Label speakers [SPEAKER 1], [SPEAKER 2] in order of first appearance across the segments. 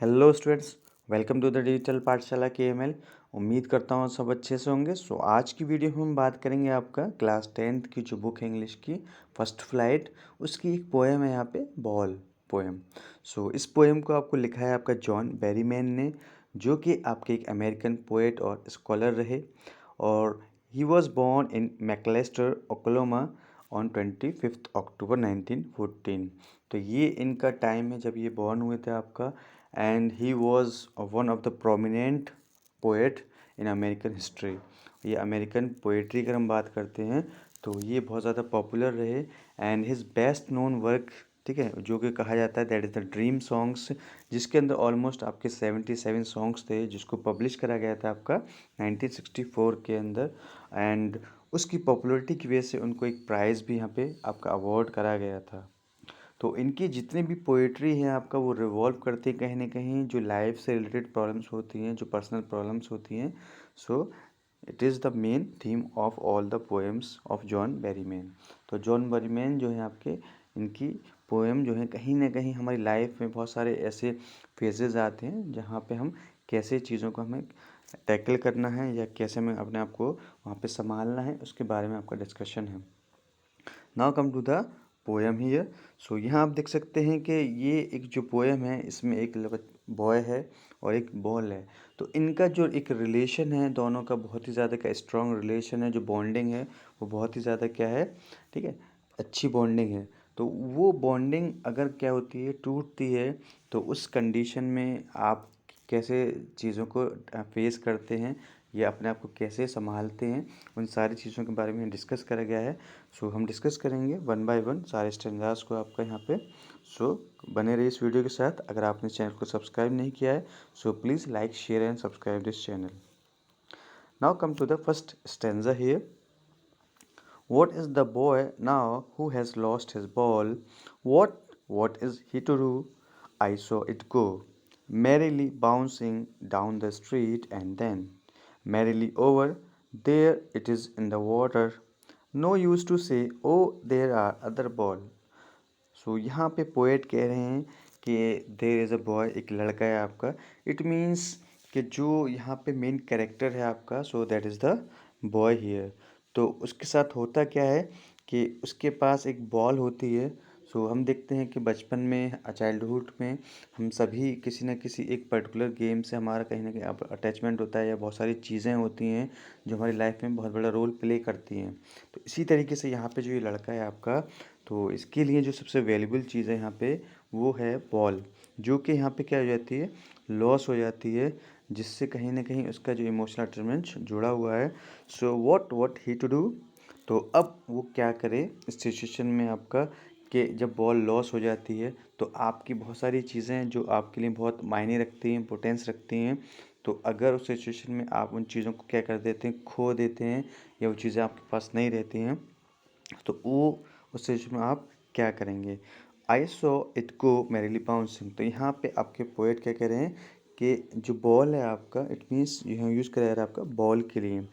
[SPEAKER 1] Hello students, welcome to the digital Pathshala KML। उम्मीद करता हूँ सब अच्छे से होंगे। आज की वीडियो में हम बात करेंगे आपका क्लास 10th की जो बुक है इंग्लिश की फर्स्ट फ्लाइट, उसकी एक पोएम है यहाँ पे, बॉल पोएम। इस पोएम को आपको लिखा है आपका जॉन बेरीमैन ने, जो कि आपके एक अमेरिकन पोएट और स्कॉलर रहे। और he was born in McAlester Oklahoma on 25 October 1914। तो ये इनका टाइम है जब ये बॉर्न हुए थे आपका। And he was one of the prominent poet in American history. ये अमेरिकन पोएट्री अगर हम बात करते हैं तो ये बहुत ज़्यादा पॉपुलर रहे। And his best known work, ठीक है, जो कि कहा जाता है that is the dream songs, जिसके अंदर ऑलमोस्ट आपके 77 सॉन्ग्स थे, जिसको पब्लिश करा गया था आपका 1964 के अंदर। एंड उसकी पॉपुलैरिटी की वजह से उनको एक प्राइज़ भी यहाँ पे आपका अवार्ड करा गया था। तो इनकी जितनी भी पोएट्री है आपका, वो रिवॉल्व करती है कहीं ना कहीं जो लाइफ से रिलेटेड प्रॉब्लम्स होती हैं, जो पर्सनल प्रॉब्लम्स होती हैं। So it is the main theme of all the poems of John Berryman. तो जॉन बेरीमैन जो है आपके, इनकी पोएम जो है कहीं ना कहीं हमारी लाइफ में बहुत सारे ऐसे फेजेस आते हैं जहाँ पे हम कैसे चीज़ों को हमें टैकल करना है या कैसे हमें अपने आप को वहाँ पे संभालना है, उसके बारे में आपका डिस्कशन है। Now come to the poem here. यहाँ आप देख सकते हैं कि ये एक जो पोएम है, इसमें एक बॉय है और एक बॉल है। तो इनका जो एक रिलेशन है दोनों का, बहुत ही ज़्यादा का स्ट्रॉन्ग रिलेशन है, जो बॉन्डिंग है वो बहुत ही ज़्यादा क्या है, ठीक है, अच्छी बॉन्डिंग है। तो वो बॉन्डिंग अगर क्या होती है, टूटती है, तो उस कंडीशन में आप कैसे चीज़ों को फेस करते हैं या अपने आप को कैसे संभालते हैं, उन सारी चीज़ों के बारे में डिस्कस करा गया है। हम डिस्कस करेंगे वन बाय वन सारे स्टैंजार्स को आपका यहाँ पे। बने रहिए इस वीडियो के साथ। अगर आपने चैनल को सब्सक्राइब नहीं किया है, please like share and subscribe this channel. Now come to the first stanza here. What is the boy now who has lost his ball? What is he to do? I saw it go, merrily bouncing down the street, and then merrily over, there it is in the water. No use to say, oh, there are other ball. यहाँ पे poet कह रहे हैं कि there is a boy, एक लड़का है आपका। इट मीन्स कि जो यहाँ पे मेन कैरेक्टर है आपका, that is the boy here. तो उसके साथ होता क्या है कि उसके पास एक बॉल होती है। हम देखते हैं कि बचपन में, चाइल्डहुड में, हम सभी किसी न किसी एक पर्टिकुलर गेम से हमारा कहीं ना कहीं अटैचमेंट होता है, या बहुत सारी चीज़ें होती हैं जो हमारी लाइफ में बहुत बड़ा रोल प्ले करती हैं। तो इसी तरीके से यहाँ पे जो ये लड़का है आपका, तो इसके लिए जो सबसे वैल्यूबल चीज़ है यहाँ पे, वो है बॉल, जो कि यहाँ पे क्या हो जाती है, लॉस हो जाती है, जिससे कहीं ना कहीं उसका जो इमोशनल अटैचमेंट जुड़ा हुआ है। What he to do. तो अब वो क्या करे इस सिचुएशन में आपका, कि जब बॉल लॉस हो जाती है तो आपकी बहुत सारी चीज़ें जो आपके लिए बहुत मायने रखती हैं, इम्पोर्टेंस रखती हैं, तो अगर उस सिचुएशन में आप उन चीज़ों को क्या कर देते हैं, खो देते हैं, या वो चीज़ें आपके पास नहीं रहती हैं, तो वो उस सिचुएशन में आप क्या करेंगे। I saw it go merrily bouncing. तो यहाँ पे आपके पोएट क्या कह रहे हैं कि जो बॉल है आपका, इट मीन्स यहाँ यूज़ करा जा रहा है आपका बॉल के लिए।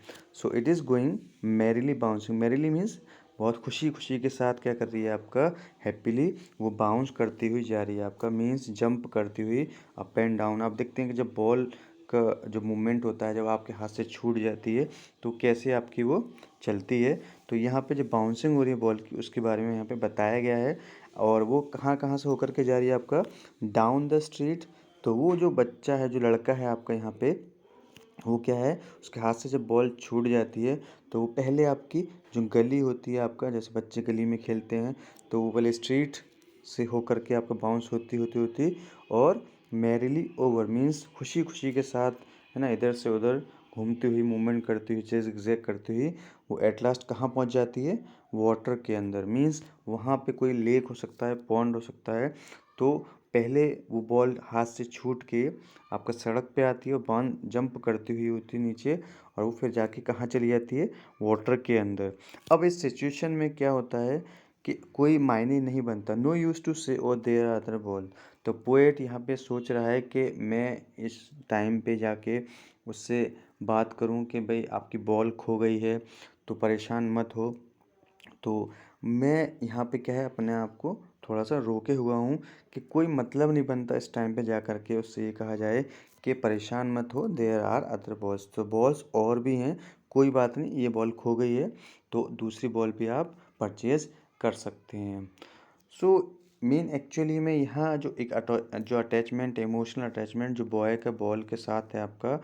[SPEAKER 1] It is going merrily bouncing. Merrily means बहुत खुशी खुशी के साथ क्या कर रही है आपका, हैप्पीली वो बाउंस करती हुई जा रही है आपका, मीन्स जंप करती हुई अप एंड डाउन। आप देखते हैं कि जब बॉल का जो मूवमेंट होता है, जब आपके हाथ से छूट जाती है तो कैसे आपकी वो चलती है। तो यहाँ पे जो बाउंसिंग हो रही है बॉल की, उसके बारे में यहाँ पे बताया गया है। और वो कहाँ कहाँ से होकर के जा रही है आपका, डाउन द स्ट्रीट। तो वो जो बच्चा है, जो लड़का है आपका यहाँ पे, वो क्या है, उसके हाथ से जब बॉल छूट जाती है तो वो पहले आपकी जो गली होती है आपका, जैसे बच्चे गली में खेलते हैं, तो वो पहले स्ट्रीट से होकर के आपका बाउंस होती होती होती, और मैरिली ओवर मीन्स खुशी खुशी के साथ, है ना, इधर से उधर घूमती हुई, मूवमेंट करती हुई, जिगजैग करती हुई, वो एट लास्ट कहाँ पहुँच जाती है, वाटर के अंदर। मीन्स वहाँ पे कोई लेक हो सकता है, पॉन्ड हो सकता है। तो पहले वो बॉल हाथ से छूट के आपका सड़क पे आती है, और बाउंड जंप करती हुई होती है नीचे, और वो फिर जाके कहाँ चली जाती है, वाटर के अंदर। अब इस सिचुएशन में क्या होता है कि कोई मायने नहीं बनता, नो यूज़ टू से ओ देयर अदर बॉल। तो पोएट यहाँ पे सोच रहा है कि मैं इस टाइम पे जाके उससे बात करूँ कि भाई आपकी बॉल खो गई है, तो परेशान मत हो। तो मैं यहाँ पे क्या है, अपने आप को थोड़ा सा रोके हुआ हूँ कि कोई मतलब नहीं बनता इस टाइम पे जा कर के उससे ये कहा जाए कि परेशान मत हो, देयर आर अदर बॉल्स। तो बॉल्स और भी हैं, कोई बात नहीं, ये बॉल खो गई है तो दूसरी बॉल भी आप परचेज़ कर सकते हैं। सो मेन एक्चुअली में यहाँ जो एक जो अटैचमेंट, इमोशनल अटैचमेंट जो बॉय का बॉल के साथ है आपका,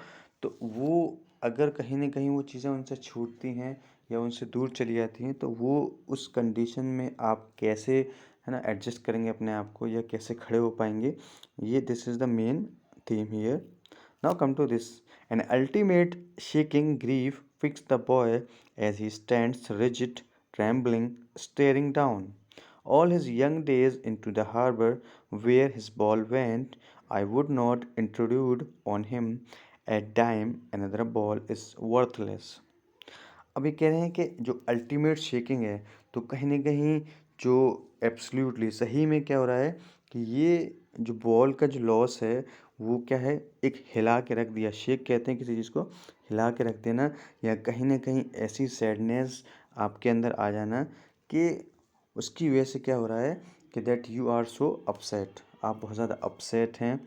[SPEAKER 1] तो वो अगर कहीं ना कहीं वो चीज़ें उनसे छूटती हैं या उनसे दूर चली जाती हैं, तो वो उस कंडीशन में आप कैसे, है ना, एडजस्ट करेंगे अपने आप को, या कैसे खड़े हो पाएंगे, ये this is the main theme here. Now come to this. An ultimate shaking grief fixed the boy as he stands rigid, trembling, staring down. All his young days into the harbor where his ball went, I would not intrude on him a dime. Another ball is worthless. अभी कह रहे हैं कि जो ultimate shaking है, तो कहीं ना कहीं जो एब्सोल्युटली सही में क्या हो रहा है कि ये जो बॉल का जो लॉस है वो क्या है, एक हिला के रख दिया। शेक कहते हैं किसी चीज़ को हिला के रख देना, या कहीं ना कहीं ऐसी सैडनेस आपके अंदर आ जाना कि उसकी वजह से क्या हो रहा है कि that you are so upset, आप बहुत ज़्यादा अपसेट हैं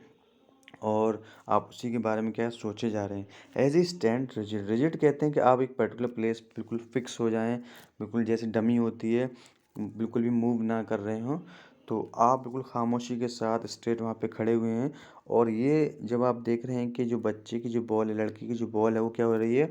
[SPEAKER 1] और आप उसी के बारे में क्या सोचे जा रहे हैं। As he stand rigid, rigid कहते हैं कि आप एक पर्टिकुलर प्लेस बिल्कुल फिक्स हो जाएं, बिल्कुल जैसे डमी होती है, बिल्कुल भी मूव ना कर रहे हों, तो आप बिल्कुल खामोशी के साथ स्ट्रेट वहाँ पे खड़े हुए हैं। और ये जब आप देख रहे हैं कि जो बच्चे की जो बॉल है, लड़की की जो बॉल है, वो क्या हो रही है,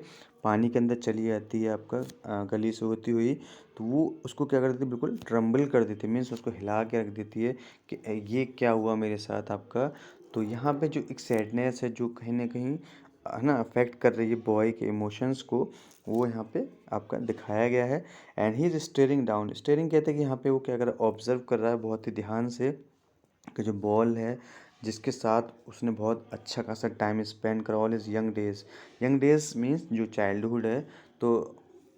[SPEAKER 1] पानी के अंदर चली जाती है आपका गली से होती हुई, तो वो उसको क्या कर देती है, बिल्कुल ट्रम्बल कर देती है, मीन्स उसको हिला के रख देती है कि ये क्या हुआ मेरे साथ आपका। तो यहाँ पे जो एक सैडनेस है जो कहीं ना कहीं, है ना, अफेक्ट कर रही है बॉय के इमोशंस को, वो यहाँ पे आपका दिखाया गया है। And he is steering down, steering कहते हैं कि यहाँ पे वो क्या कर रहा है, ऑब्जर्व कर रहा है बहुत ही ध्यान से कि जो बॉल है जिसके साथ उसने बहुत अच्छा खासा टाइम स्पेंड करा all is young days. Young days means जो चाइल्डहुड है, तो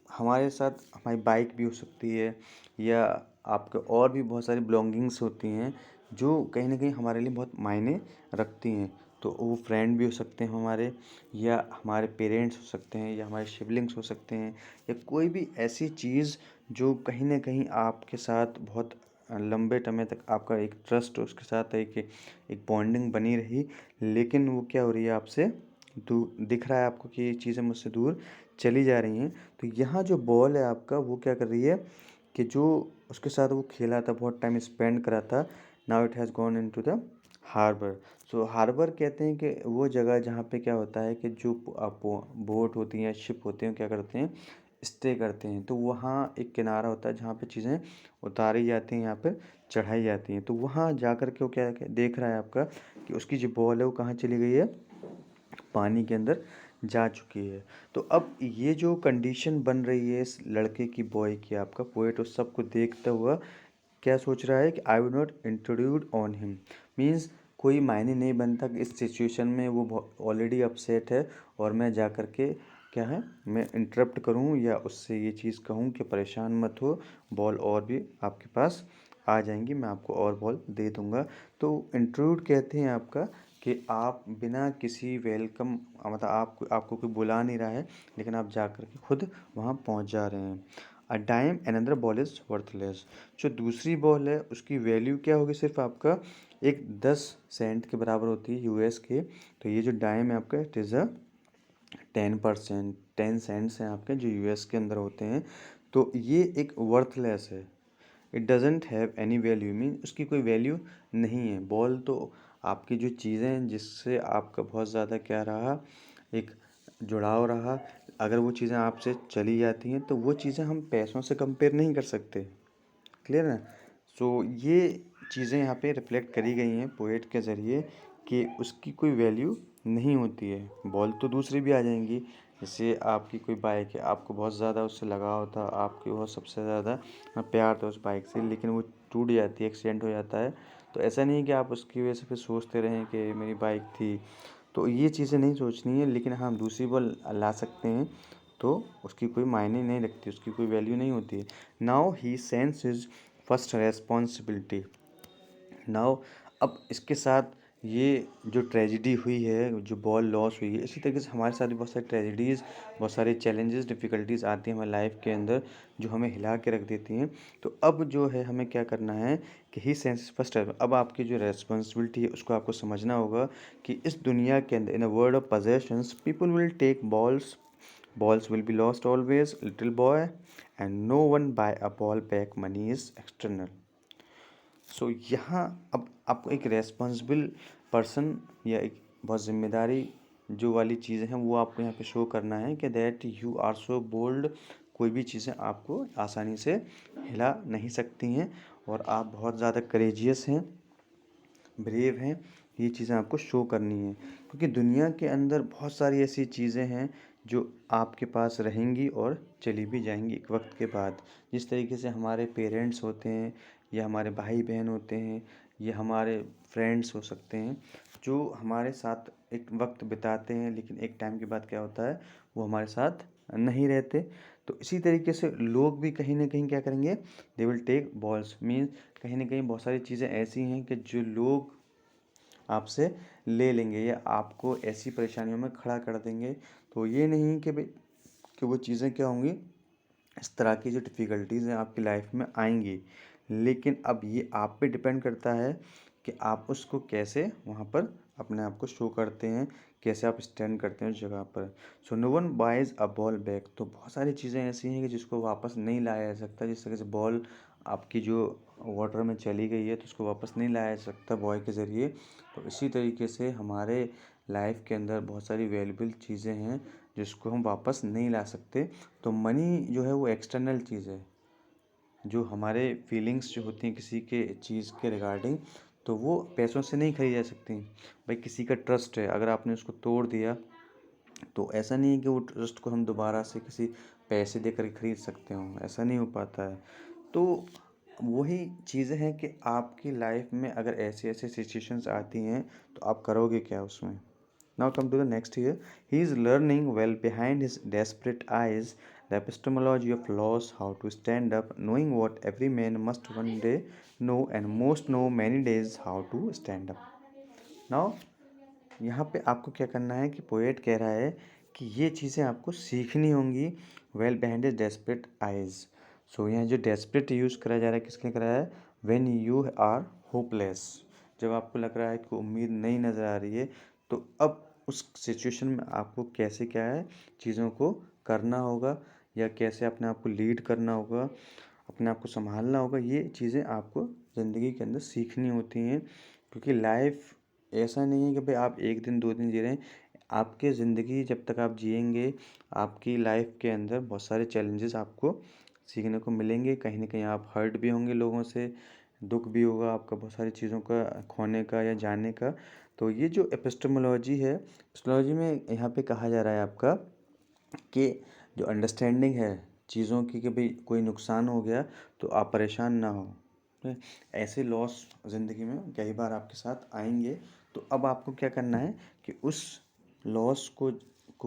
[SPEAKER 1] हमारे साथ हमारी बाइक भी हो सकती है, या आपके और भी बहुत सारी बिलोंगिंग्स होती हैं जो कहीं ना कहीं हमारे लिए बहुत मायने रखती हैं। तो वो फ्रेंड भी हो सकते हैं हमारे, या हमारे पेरेंट्स हो सकते हैं, या हमारे सिबलिंग्स हो सकते हैं, या कोई भी ऐसी चीज़ जो कहीं ना कहीं आपके साथ बहुत लंबे समय तक आपका एक ट्रस्ट उसके साथ है, कि एक बॉन्डिंग बनी रही, लेकिन वो क्या हो रही है आपसे दूर, दिख रहा है आपको कि ये चीज़ें मुझसे दूर चली जा रही हैं। तो यहाँ जो बॉल है आपका वो क्या कर रही है कि जो उसके साथ वो खेला था, बहुत टाइम स्पेंड करा था, now it has gone into the harbour. सो हार्बर कहते हैं कि वो जगह जहाँ पे क्या होता है कि जो बोट होती हैं, शिप होते हैं, क्या करते हैं, स्टे करते हैं। तो वहाँ एक किनारा होता है जहाँ पे चीज़ें उतारी जाती हैं, यहाँ पर चढ़ाई जाती हैं। तो वहाँ जा कर के वो क्या देख रहा है आपका कि उसकी जो बॉल है वो कहाँ चली गई है, पानी के अंदर जा चुकी है। तो अब ये जो कंडीशन बन रही है इस लड़के की, बॉय की, आपका पोएट उस सब को देखता हुआ क्या सोच रहा है कि I will not introduced on him, means कोई मायने नहीं बनता कि इस सिचुएशन में वो ऑलरेडी अपसेट है और मैं जा कर के क्या है, मैं इंटरप्ट करूं या उससे ये चीज़ कहूं कि परेशान मत हो, बॉल और भी आपके पास आ जाएंगी, मैं आपको और बॉल दे दूंगा। तो इंट्रूड कहते हैं आपका कि आप बिना किसी वेलकम, मतलब आपको कोई बुला नहीं रहा है, लेकिन आप जा कर के खुद वहाँ पहुँच जा रहे हैं। A dime another ball is worthless, जो दूसरी बॉल है उसकी वैल्यू क्या होगी, सिर्फ आपका एक 10 सेंट के बराबर होती है यूएस के। तो ये जो डाइम है आपका, इट इज़ अ 10%, 10 सेंट्स हैं आपके जो यूएस के अंदर होते हैं। तो ये एक वर्थलेस है, it doesn't have any value, mean उसकी कोई वैल्यू नहीं है। बॉल तो आपकी जो चीज़ें हैं जिससे आपका बहुत ज़्यादा क्या रहा, एक जुड़ाव रहा, अगर वो चीज़ें आपसे चली जाती हैं तो वो चीज़ें हम पैसों से कंपेयर नहीं कर सकते। क्लियर है। सो ये चीज़ें यहाँ पे रिफ्लेक्ट करी गई हैं पोएट के ज़रिए कि उसकी कोई वैल्यू नहीं होती है। बॉल तो दूसरी भी आ जाएंगी, जैसे आपकी कोई बाइक है, आपको बहुत ज़्यादा उससे लगाव था, आपकी बहुत सबसे ज़्यादा प्यार था उस बाइक से, लेकिन वो टूट जाती है, एक्सीडेंट हो जाता है, तो ऐसा नहीं है कि आप उसकी वजह से फिर सोचते रहें कि मेरी बाइक थी। तो ये चीज़ें नहीं सोचनी है, लेकिन हाँ दूसरी बॉल ला सकते हैं, तो उसकी कोई मायने नहीं रखती, उसकी कोई वैल्यू नहीं होती है। Now he sense his first responsibility. Now अब इसके साथ ये जो ट्रेजेडी हुई है, जो बॉल लॉस हुई है, इसी तरीके से हमारे साथ भी बहुत सारी ट्रेजेडीज़, बहुत सारे चैलेंजेस, डिफ़िकल्टीज़ आती हैं हमारी लाइफ के अंदर, जो हमें हिला के रख देती हैं। तो अब जो है हमें क्या करना है कि ही सेंस फर्स्ट, अब आपकी जो रेस्पॉन्सिबिलिटी है उसको आपको समझना होगा कि इस दुनिया के अंदर, in a world of possessions, people will take balls, balls will be lost always, little boy, and no one buy a ball back, money is external. सो यहाँ अब आपको एक रेस्पॉन्सिबल पर्सन या एक बहुत जिम्मेदारी जो वाली चीज़ें हैं वो आपको यहाँ पे शो करना है कि that you are so bold. कोई भी चीज़ें आपको आसानी से हिला नहीं सकती हैं और आप बहुत ज़्यादा करेजियस हैं, ब्रेव हैं। ये चीज़ें आपको शो करनी है क्योंकि दुनिया के अंदर बहुत सारी ऐसी चीज़ें हैं जो आपके पास रहेंगी और चली भी जाएंगी एक वक्त के बाद। जिस तरीके से हमारे पेरेंट्स होते हैं या हमारे भाई बहन होते हैं या हमारे फ्रेंड्स हो सकते हैं जो हमारे साथ एक वक्त बिताते हैं, लेकिन एक टाइम के बाद क्या होता है वो हमारे साथ नहीं रहते। तो इसी तरीके से लोग भी कहीं ना कहीं क्या करेंगे, they will take balls, means कहीं ना कहीं बहुत सारी चीज़ें ऐसी हैं कि जो लोग आपसे ले लेंगे या आपको ऐसी परेशानियों में खड़ा कर देंगे। तो ये नहीं कि भाई कि वो चीज़ें क्या होंगी, इस तरह की जो डिफ़िकल्टीज़ हैं आपकी लाइफ में आएंगी, लेकिन अब ये आप पे डिपेंड करता है कि आप उसको कैसे वहाँ पर अपने आप को शो करते हैं, कैसे आप स्टैंड करते हैं उस जगह पर। So no one buys a ball back. तो बहुत सारी चीज़ें ऐसी हैं कि जिसको वापस नहीं लाया जा सकता। जिस तरह से बॉल आपकी जो वाटर में चली गई है तो उसको वापस नहीं लाया जा सकता बॉय के ज़रिए। तो इसी तरीके से हमारे लाइफ के अंदर बहुत सारी वैल्यूबल चीज़ें हैं जिसको हम वापस नहीं ला सकते। तो मनी जो है वो एक्सटर्नल चीज़ है, जो हमारे फीलिंग्स जो होती हैं किसी के चीज़ के रिगार्डिंग, तो वो पैसों से नहीं खरीदी जा सकती। भाई किसी का ट्रस्ट है, अगर आपने उसको तोड़ दिया तो ऐसा नहीं है कि वो ट्रस्ट को हम दोबारा से किसी पैसे देकर खरीद सकते हों, ऐसा नहीं हो पाता है। तो वही चीज़ें हैं कि आपकी लाइफ में अगर ऐसी ऐसी सिचुएशंस आती हैं तो आप करोगे क्या उसमें। Now come to the next here. He is learning well behind his desperate eyes the epistemology of loss, how to stand up, knowing what every man must one day know, and most know many days how to stand up. Now यहाँ पे आपको क्या करना है कि poet कह रहा है कि ये चीज़ें आपको सीखनी होंगी। Well behind is desperate eyes. So यहाँ जो डेस्परेट यूज़ करा जा रहा है किसके करा है, व्हेन यू आर होपलेस, जब आपको लग रहा है कि उम्मीद नहीं नज़र आ रही है, तो अब उस सिचुएशन में आपको कैसे क्या है चीज़ों को करना होगा या कैसे अपने आप को लीड करना होगा, अपने आप को संभालना होगा। ये चीज़ें आपको ज़िंदगी के अंदर सीखनी होती हैं क्योंकि लाइफ ऐसा नहीं है कि भाई आप एक दिन दो दिन जी रहे हैं। आपके ज़िंदगी जब तक आप जिएंगे, आपकी लाइफ के अंदर बहुत सारे चैलेंजेस आपको सीखने को मिलेंगे। कहीं ना कहीं आप हर्ट भी होंगे, लोगों से दुख भी होगा आपका बहुत सारी चीज़ों का खोने का या जाने का। तो ये जो एपिस्टेमोलॉजी है, एपिस्टेमोलॉजी में यहाँ पे कहा जा रहा है आपका कि जो अंडरस्टैंडिंग है चीज़ों की कि भाई कोई नुकसान हो गया तो आप परेशान ना हो। ठीक है? ऐसे लॉस ज़िंदगी में कई बार आपके साथ आएंगे। तो अब आपको क्या करना है कि उस लॉस को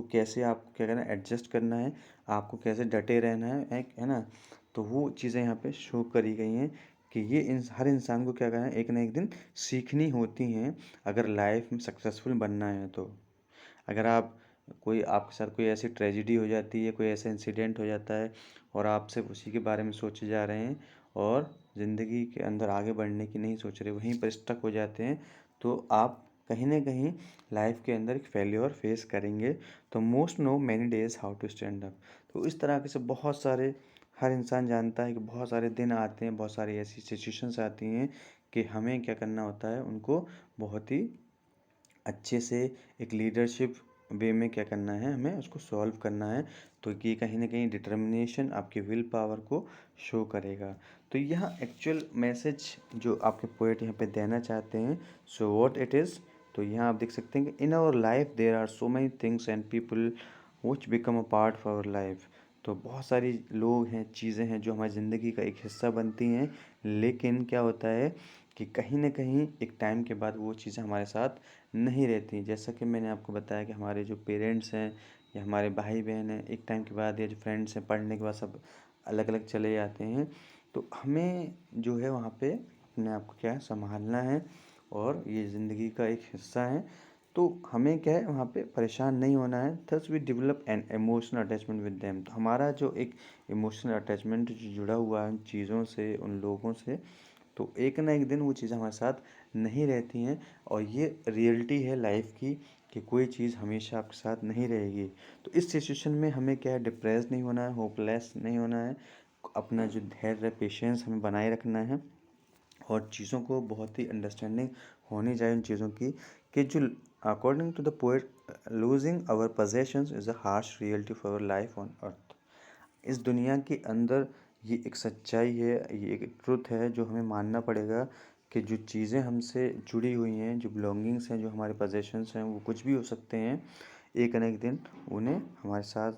[SPEAKER 1] कैसे आपको क्या करना है, एडजस्ट करना है, आपको कैसे डटे रहना है, एक है ना। तो वो चीज़ें यहाँ पे शो करी गई हैं कि ये हर इंसान को क्या करना है, एक ना एक दिन सीखनी होती हैं अगर लाइफ में सक्सेसफुल बनना है। तो अगर आप कोई आपके साथ कोई ऐसी ट्रेजेडी हो जाती है, कोई ऐसा इंसिडेंट हो जाता है और आप सिर्फ उसी के बारे में सोचे जा रहे हैं और ज़िंदगी के अंदर आगे बढ़ने की नहीं सोच रहे, वहीं पर स्टक हो जाते हैं, तो आप कहीं ना कहीं लाइफ के अंदर एक फेल्योर फेस करेंगे। तो most know many days how to stand up. तो इस तरह के से बहुत सारे, हर इंसान जानता है कि बहुत सारे दिन आते हैं, बहुत सारी ऐसी सिचुएशंस आती हैं कि हमें क्या करना होता है, उनको बहुत ही अच्छे से एक लीडरशिप वे में क्या करना है, हमें उसको सॉल्व करना है। तो ये कहीं ना कहीं डिटर्मिनेशन आपकी विल पावर को शो करेगा। तो यह एक्चुअल मैसेज जो आपके पोएट यहाँ पे देना चाहते हैं, सो व्हाट इट इज़। तो यहाँ आप देख सकते हैं कि in our life there are so many things and people which become a part of our life. तो बहुत सारी लोग हैं, चीज़ें हैं जो हमारी ज़िंदगी का एक हिस्सा बनती हैं, लेकिन क्या होता है कि कहीं ना कहीं एक टाइम के बाद वो चीज़ें हमारे साथ नहीं रहती। जैसा कि मैंने आपको बताया कि हमारे जो पेरेंट्स हैं या हमारे भाई बहन हैं, एक टाइम के बाद या जो फ्रेंड्स हैं पढ़ने के बाद सब अलग अलग चले जाते हैं। तो हमें जो है वहाँ पे अपने आप को क्या है संभालना है और ये ज़िंदगी का एक हिस्सा है। तो हमें क्या है वहाँ पे परेशान नहीं होना है। Thus we develop an emotional attachment with them. तो हमारा जो एक इमोशनल अटैचमेंट जो जुड़ा हुआ है उन चीज़ों से, उन लोगों से, तो एक ना एक दिन वो चीज़ हमारे साथ नहीं रहती हैं। और ये रियलिटी है लाइफ की कि कोई चीज़ हमेशा आपके साथ नहीं रहेगी। तो इस सिचुएशन में हमें क्या है, डिप्रेस नहीं होना है, होपलेस नहीं होना है। अपना जो धैर्य है, पेशेंस हमें बनाए रखना है। और चीज़ों को बहुत ही अंडरस्टैंडिंग होनी चाहिए उन चीज़ों की, कि जो according to the poet, losing our possessions is a harsh reality for our life on earth. इस दुनिया के अंदर ये एक सच्चाई है, ये एक ट्रुथ है जो हमें मानना पड़ेगा कि जो चीज़ें हमसे जुड़ी हुई हैं, जो बिलोंगिंग्स हैं, जो हमारे possessions हैं, वो कुछ भी हो सकते हैं। एक न एक दिन उन्हें हमारे साथ,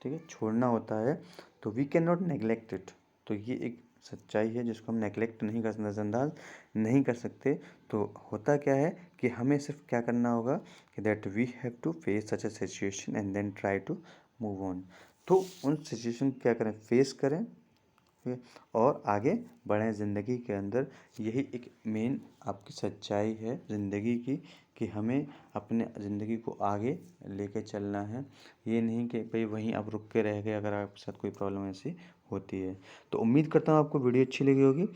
[SPEAKER 1] ठीक है, छोड़ना होता है। तो we can not neglect it. तो ये एक सच्चाई है जिसको हम नेगलेक्ट नहीं कर, नज़रअंदाज नहीं कर सकते। तो होता क्या है कि हमें सिर्फ क्या करना होगा कि that we have to face such a situation and then try to move on. तो उन सिचुएशन क्या करें, फेस करें, ठीक है, और आगे बढ़ें ज़िंदगी के अंदर। यही एक मेन आपकी सच्चाई है ज़िंदगी की, कि हमें अपने ज़िंदगी को आगे लेके चलना है। ये नहीं कि भाई वहीं आप रुक के रह गए अगर आपके साथ कोई प्रॉब्लम ऐसी होती है। तो उम्मीद करता हूँ आपको वीडियो अच्छी लगी होगी।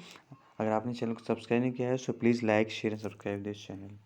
[SPEAKER 1] अगर आपने चैनल को सब्सक्राइब नहीं किया है so please like share and subscribe this channel.